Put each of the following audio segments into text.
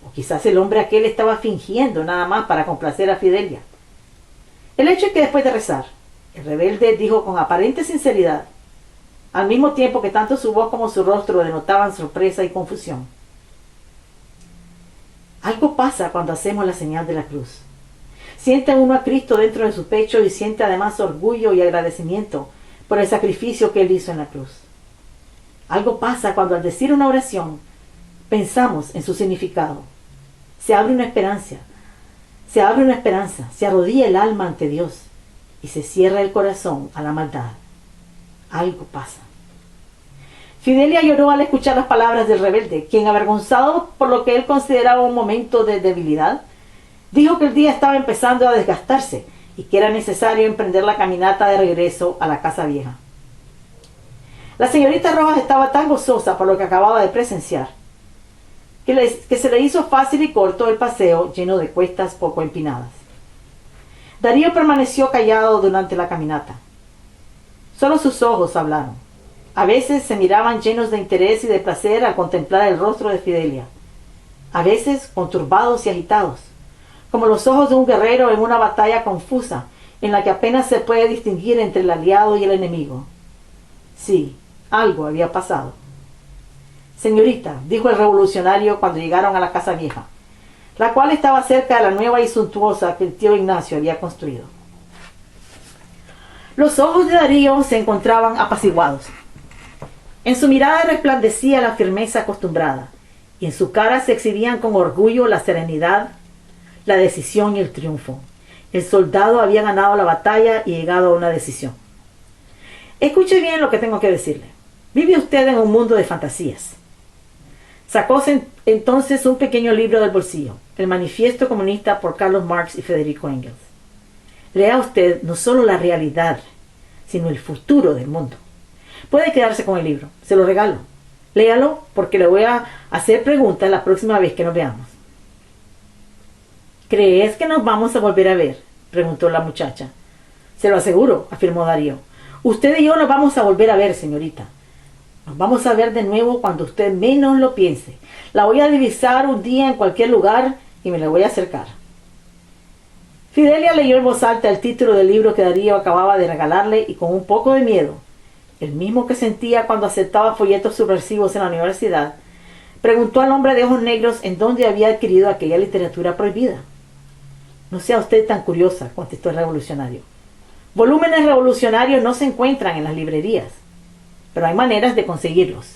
O quizás el hombre aquel estaba fingiendo nada más para complacer a Fidelia. El hecho es que después de rezar, el rebelde dijo con aparente sinceridad, al mismo tiempo que tanto su voz como su rostro denotaban sorpresa y confusión: algo pasa cuando hacemos la señal de la cruz. Siente uno a Cristo dentro de su pecho y siente además orgullo y agradecimiento por el sacrificio que Él hizo en la cruz. Algo pasa cuando al decir una oración pensamos en su significado. Se abre una esperanza, se arrodilla el alma ante Dios y se cierra el corazón a la maldad. Algo pasa. Fidelia lloró al escuchar las palabras del rebelde, quien, avergonzado por lo que él consideraba un momento de debilidad, dijo que el día estaba empezando a desgastarse y que era necesario emprender la caminata de regreso a la casa vieja. La señorita Rojas estaba tan gozosa por lo que acababa de presenciar que se le hizo fácil y corto el paseo lleno de cuestas poco empinadas. Darío permaneció callado durante la caminata. Solo sus ojos hablaron. A veces se miraban llenos de interés y de placer al contemplar el rostro de Fidelia, a veces conturbados y agitados, como los ojos de un guerrero en una batalla confusa en la que apenas se puede distinguir entre el aliado y el enemigo. Sí, algo había pasado. Señorita, dijo el revolucionario cuando llegaron a la casa vieja, la cual estaba cerca de la nueva y suntuosa que el tío Ignacio había construido. Los ojos de Darío se encontraban apaciguados. En su mirada resplandecía la firmeza acostumbrada, y en su cara se exhibían con orgullo la serenidad, la decisión y el triunfo. El soldado había ganado la batalla y llegado a una decisión. Escuche bien lo que tengo que decirle. Vive usted en un mundo de fantasías. Sacó entonces un pequeño libro del bolsillo, el Manifiesto Comunista por Carlos Marx y Federico Engels. Lea usted no solo la realidad, sino el futuro del mundo. Puede quedarse con el libro, se lo regalo. Léalo porque le voy a hacer preguntas la próxima vez que nos veamos. ¿Crees que nos vamos a volver a ver?, preguntó la muchacha. Se lo aseguro, afirmó Darío. Usted y yo nos vamos a volver a ver, señorita. Nos vamos a ver de nuevo cuando usted menos lo piense. La voy a divisar un día en cualquier lugar y me la voy a acercar. Fidelia leyó en voz alta el título del libro que Darío acababa de regalarle y con un poco de miedo, el mismo que sentía cuando aceptaba folletos subversivos en la universidad, preguntó al hombre de ojos negros en dónde había adquirido aquella literatura prohibida. No sea usted tan curiosa, contestó el revolucionario. Volúmenes revolucionarios no se encuentran en las librerías, pero hay maneras de conseguirlos.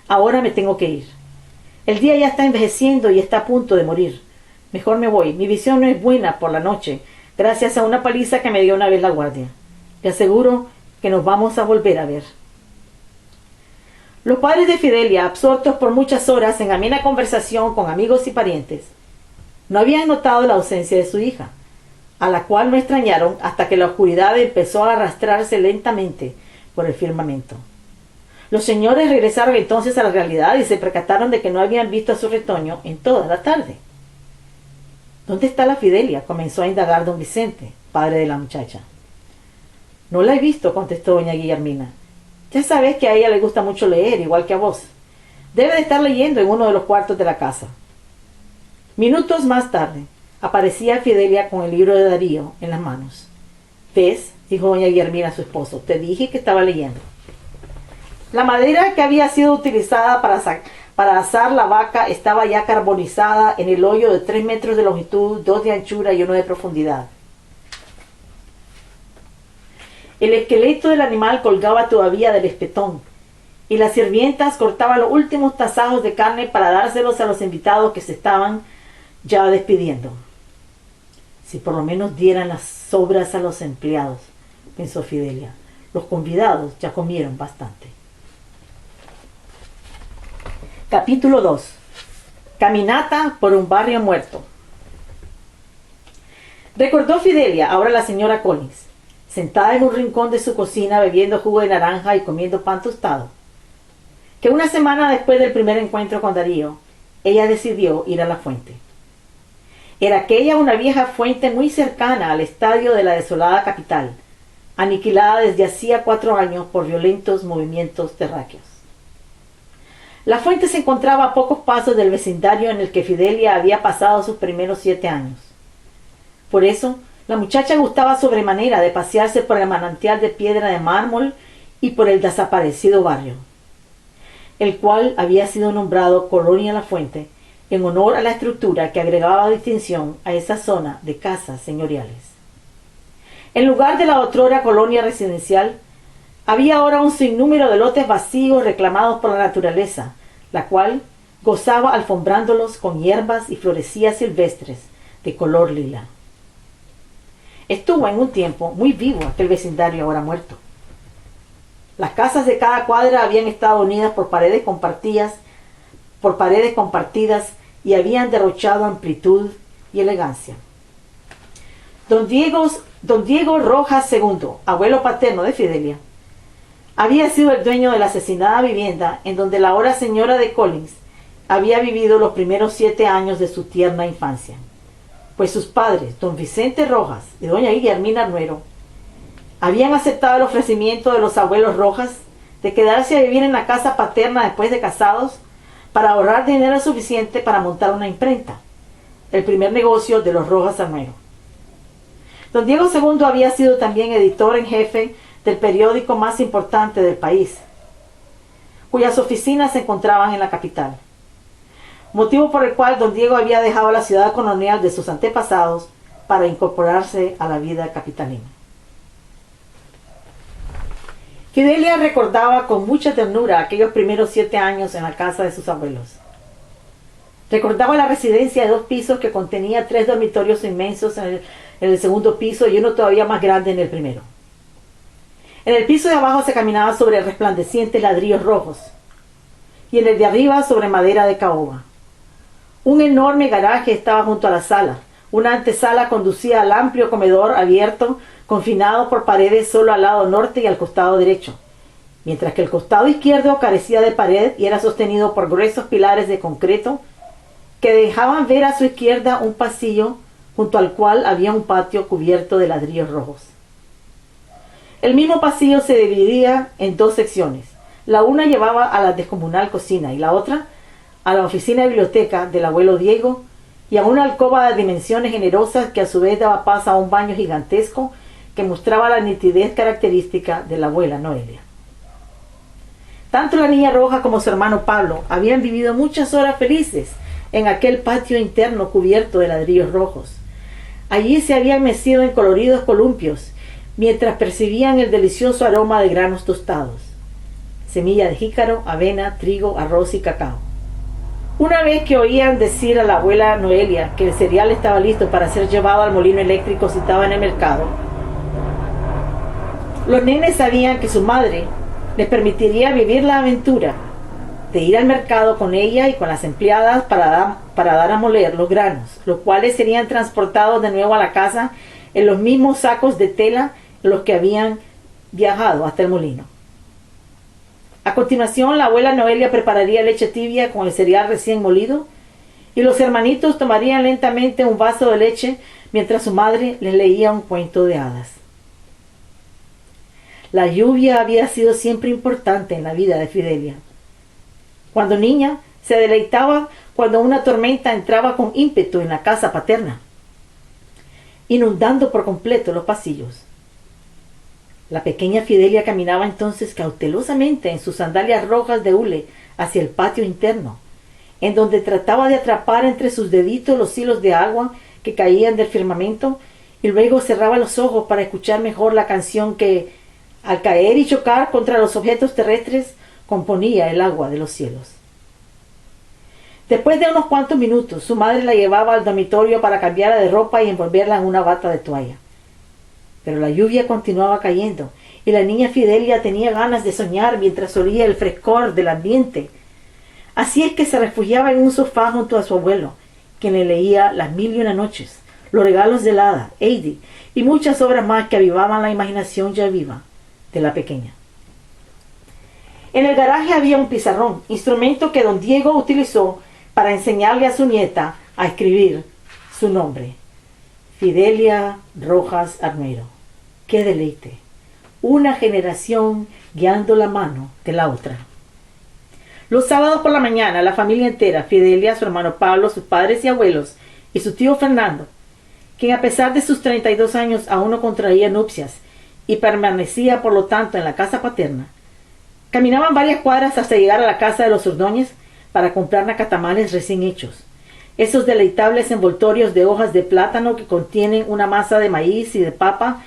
Ahora me tengo que ir. El día ya está envejeciendo y está a punto de morir. Mejor me voy. Mi visión no es buena por la noche, gracias a una paliza que me dio una vez la guardia. Le aseguro que nos vamos a volver a ver. Los padres de Fidelia, absortos por muchas horas en amena conversación con amigos y parientes, no habían notado la ausencia de su hija, a la cual no extrañaron hasta que la oscuridad empezó a arrastrarse lentamente por el firmamento. Los señores regresaron entonces a la realidad y se percataron de que no habían visto a su retoño en toda la tarde. ¿Dónde está la Fidelia?, comenzó a indagar don Vicente, padre de la muchacha. No la he visto, contestó doña Guillermina. Ya sabes que a ella le gusta mucho leer, igual que a vos. Debe de estar leyendo en uno de los cuartos de la casa. Minutos más tarde, aparecía Fidelia con el libro de Darío en las manos. ¿Ves?, dijo doña Guillermina a su esposo. Te dije que estaba leyendo. La madera que había sido utilizada para asar la vaca estaba ya carbonizada en el hoyo de 3 metros de longitud, 2 de anchura y 1 de profundidad. El esqueleto del animal colgaba todavía del espetón, y las sirvientas cortaban los últimos tazajos de carne para dárselos a los invitados que se estaban ya despidiendo. Si por lo menos dieran las sobras a los empleados, pensó Fidelia. Los convidados ya comieron bastante. Capítulo 2. Caminata por un barrio muerto. Recordó Fidelia, ahora la señora Collins, sentada en un rincón de su cocina bebiendo jugo de naranja y comiendo pan tostado, que una semana después del primer encuentro con Darío, ella decidió ir a la fuente. Era aquella una vieja fuente muy cercana al estadio de la desolada capital, aniquilada desde hacía 4 años por violentos movimientos terráqueos. La fuente se encontraba a pocos pasos del vecindario en el que Fidelia había pasado sus primeros 7 años. Por eso, la muchacha gustaba sobremanera de pasearse por el manantial de piedra de mármol y por el desaparecido barrio, el cual había sido nombrado Colonia La Fuente en honor a la estructura que agregaba distinción a esa zona de casas señoriales. En lugar de la otrora colonia residencial, había ahora un sinnúmero de lotes vacíos reclamados por la naturaleza, la cual gozaba alfombrándolos con hierbas y florecillas silvestres de color lila. Estuvo en un tiempo muy vivo aquel vecindario ahora muerto. Las casas de cada cuadra habían estado unidas por paredes compartidas y habían derrochado amplitud y elegancia. Don Diego Rojas II, abuelo paterno de Fidelia, había sido el dueño de la asesinada vivienda en donde la ahora señora de Collins había vivido los primeros 7 años de su tierna infancia, pues sus padres, don Vicente Rojas y doña Guillermina Arnuero, habían aceptado el ofrecimiento de los abuelos Rojas de quedarse a vivir en la casa paterna después de casados para ahorrar dinero suficiente para montar una imprenta, el primer negocio de los Rojas Arnuero. Don Diego II había sido también editor en jefe del periódico más importante del país, cuyas oficinas se encontraban en la capital, motivo por el cual don Diego había dejado la ciudad colonial de sus antepasados para incorporarse a la vida capitalina. Fidelia recordaba con mucha ternura aquellos primeros 7 años en la casa de sus abuelos. Recordaba la residencia de 2 pisos que contenía 3 dormitorios inmensos en el segundo piso y uno todavía más grande en el primero. En el piso de abajo se caminaba sobre resplandecientes ladrillos rojos y en el de arriba sobre madera de caoba. Un enorme garaje estaba junto a la sala. Una antesala conducía al amplio comedor abierto, confinado por paredes solo al lado norte y al costado derecho, mientras que el costado izquierdo carecía de pared y era sostenido por gruesos pilares de concreto que dejaban ver a su izquierda un pasillo junto al cual había un patio cubierto de ladrillos rojos. El mismo pasillo se dividía en 2 secciones. La una llevaba a la descomunal cocina y la otra a la oficina de biblioteca del abuelo Diego y a una alcoba de dimensiones generosas que a su vez daba paso a un baño gigantesco que mostraba la nitidez característica de la abuela Noelia. Tanto la niña Roja como su hermano Pablo habían vivido muchas horas felices en aquel patio interno cubierto de ladrillos rojos. Allí se habían mecido en coloridos columpios mientras percibían el delicioso aroma de granos tostados, semilla de jícaro, avena, trigo, arroz y cacao. Una vez que oían decir a la abuela Noelia que el cereal estaba listo para ser llevado al molino eléctrico citado en el mercado, los nenes sabían que su madre les permitiría vivir la aventura de ir al mercado con ella y con las empleadas para dar a moler los granos, los cuales serían transportados de nuevo a la casa en los mismos sacos de tela en los que habían viajado hasta el molino. A continuación, la abuela Noelia prepararía leche tibia con el cereal recién molido y los hermanitos tomarían lentamente un vaso de leche mientras su madre les leía un cuento de hadas. La lluvia había sido siempre importante en la vida de Fidelia. Cuando niña, se deleitaba cuando una tormenta entraba con ímpetu en la casa paterna, inundando por completo los pasillos. La pequeña Fidelia caminaba entonces cautelosamente en sus sandalias rojas de hule hacia el patio interno, en donde trataba de atrapar entre sus deditos los hilos de agua que caían del firmamento y luego cerraba los ojos para escuchar mejor la canción que, al caer y chocar contra los objetos terrestres, componía el agua de los cielos. Después de unos cuantos minutos, su madre la llevaba al dormitorio para cambiarla de ropa y envolverla en una bata de toalla. Pero la lluvia continuaba cayendo y la niña Fidelia tenía ganas de soñar mientras olía el frescor del ambiente. Así es que se refugiaba en un sofá junto a su abuelo, quien le leía Las 1001 noches, Los regalos del hada, Heidi y muchas obras más que avivaban la imaginación ya viva de la pequeña. En el garaje había un pizarrón, instrumento que don Diego utilizó para enseñarle a su nieta a escribir su nombre: Fidelia Rojas Arnuero. ¡Qué deleite! Una generación guiando la mano de la otra. Los sábados por la mañana, la familia entera, Fidelia, su hermano Pablo, sus padres y abuelos, y su tío Fernando, quien a pesar de sus 32 años aún no contraía nupcias y permanecía por lo tanto en la casa paterna, caminaban varias cuadras hasta llegar a la casa de los Ordóñez para comprar nacatamales recién hechos, esos deleitables envoltorios de hojas de plátano que contienen una masa de maíz y de papa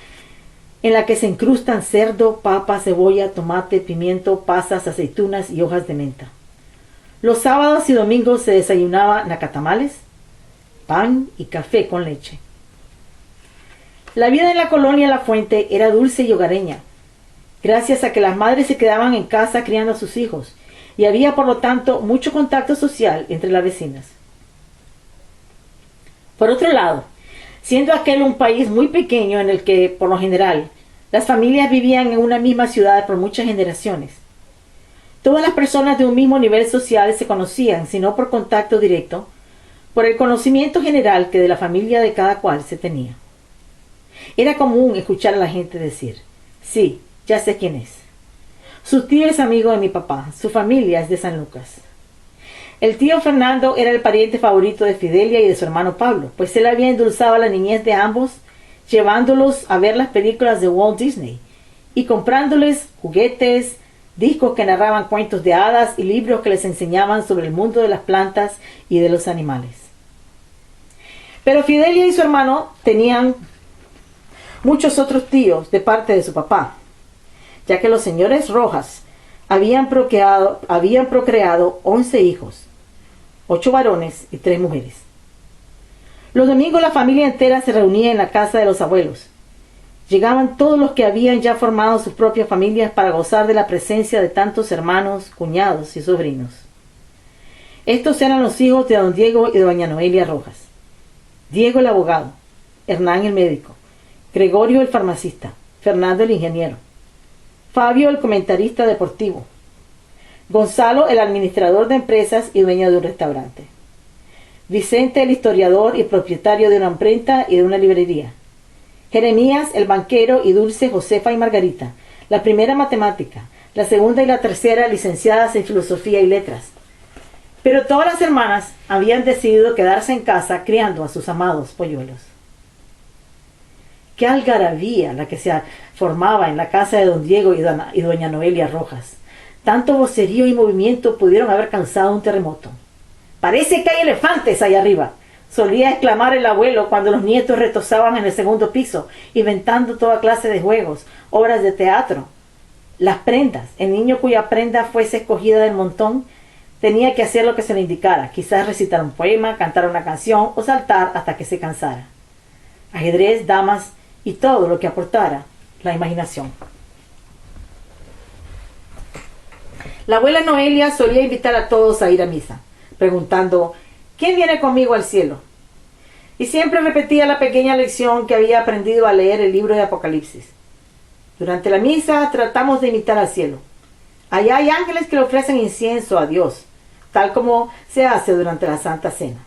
en la que se incrustan cerdo, papa, cebolla, tomate, pimiento, pasas, aceitunas y hojas de menta. Los sábados y domingos se desayunaba nacatamales, pan y café con leche. La vida en la colonia La Fuente era dulce y hogareña, gracias a que las madres se quedaban en casa criando a sus hijos, y había por lo tanto mucho contacto social entre las vecinas. Por otro lado, siendo aquel un país muy pequeño en el que, por lo general, las familias vivían en una misma ciudad por muchas generaciones, todas las personas de un mismo nivel social se conocían, si no por contacto directo, por el conocimiento general que de la familia de cada cual se tenía. Era común escuchar a la gente decir: sí, ya sé quién es. Su tío es amigo de mi papá, su familia es de San Lucas. El tío Fernando era el pariente favorito de Fidelia y de su hermano Pablo, pues él había endulzado la niñez de ambos, llevándolos a ver las películas de Walt Disney y comprándoles juguetes, discos que narraban cuentos de hadas y libros que les enseñaban sobre el mundo de las plantas y de los animales. Pero Fidelia y su hermano tenían muchos otros tíos de parte de su papá, ya que los señores Rojas habían procreado 11 hijos, 8 varones y 3 mujeres. Los domingos la familia entera se reunía en la casa de los abuelos. Llegaban todos los que habían ya formado sus propias familias para gozar de la presencia de tantos hermanos, cuñados y sobrinos. Estos eran los hijos de don Diego y de doña Noelia Rojas. Diego el abogado, Hernán el médico, Gregorio el farmacista, Fernando el ingeniero, Fabio el comentarista deportivo, Gonzalo el administrador de empresas y dueño de un restaurante, Vicente el historiador y propietario de una imprenta y de una librería, Jeremías el banquero y Dulce, Josefa y Margarita, la primera matemática, la segunda y la tercera licenciadas en filosofía y letras. Pero todas las hermanas habían decidido quedarse en casa criando a sus amados polluelos. Qué algarabía la que se formaba en la casa de don Diego y doña Noelia Rojas. Tanto vocerío y movimiento pudieron haber causado un terremoto. «Parece que hay elefantes ahí arriba», solía exclamar el abuelo cuando los nietos retozaban en el segundo piso, inventando toda clase de juegos, obras de teatro. Las prendas. El niño cuya prenda fuese escogida del montón tenía que hacer lo que se le indicara, quizás recitar un poema, cantar una canción o saltar hasta que se cansara. Ajedrez, damas y todo lo que aportara la imaginación. La abuela Noelia solía invitar a todos a ir a misa, preguntando: ¿quién viene conmigo al cielo? Y siempre repetía la pequeña lección que había aprendido a leer el libro de Apocalipsis. Durante la misa tratamos de imitar al cielo. Allá hay ángeles que le ofrecen incienso a Dios, tal como se hace durante la Santa Cena.